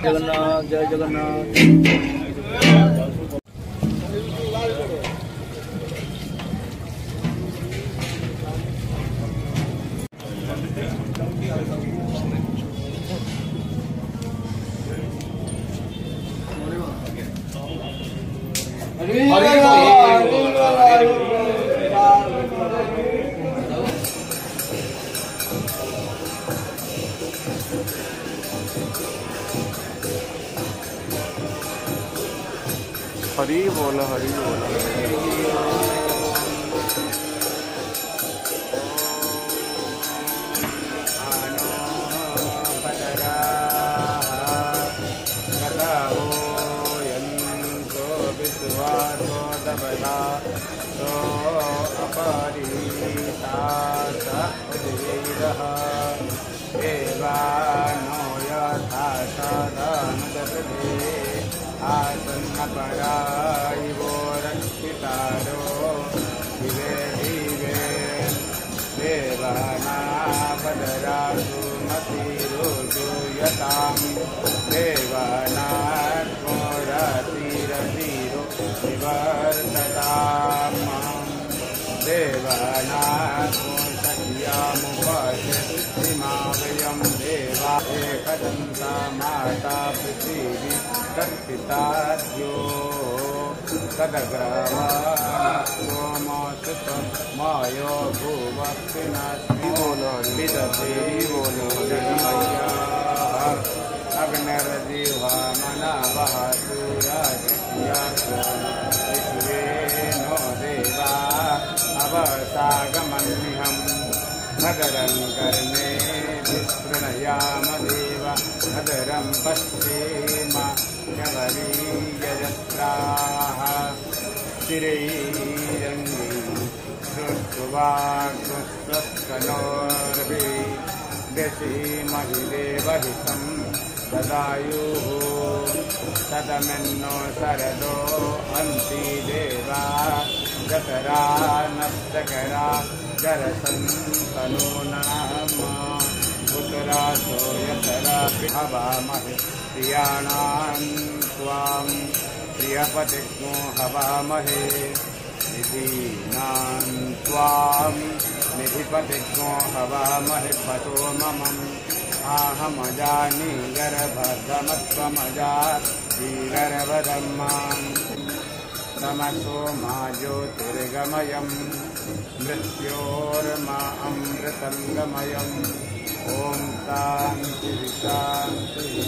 जगन्नाथ जय जगन्नाथ। हरी बोला हरी बोला। परायिवो रक्षितारो दिवे दिवे देवानापदरासु मतिरुजूयतां देवानात्मोरतिरतिरो निवर्ततां देवानात्मो सख्यामुपशक्तिमा वयं देवा एकदन्ता माता पृथिवी तत्पिताद्यो तदग्रवा सोमसुत मायो भुवक्तिनास्मि विदते अग्निर्जिह्वा मनावः सूरजिह्वा नो देवा अवसागमन्निहं भद्रं कर्णे विप्रणयाम देव भद्रं पश्येम शबरीयजत्राः स्थिरैरङ्गी श्रुत्वाग्स्वस्तनोर्भि दशीमहि देवहितं ददायुः शतमिन्नो शरदो अन्ति देवा दशरा नष्टकरा जरसन्तनो नाम उत्तरासो यतरा हवामहे प्रियाणां त्वां प्रियपतिग्नो हवामहे निधीनां त्वां निधिपतिग्नो हवामहे पतो ममम् आहमजानि गर्भधमत्वमजाति गर्भधम्माम् तमसो मा ज्योतिर्गमयं मृत्योर्मा अमृतं गमयम् ॐ शान्तिः शान्तिः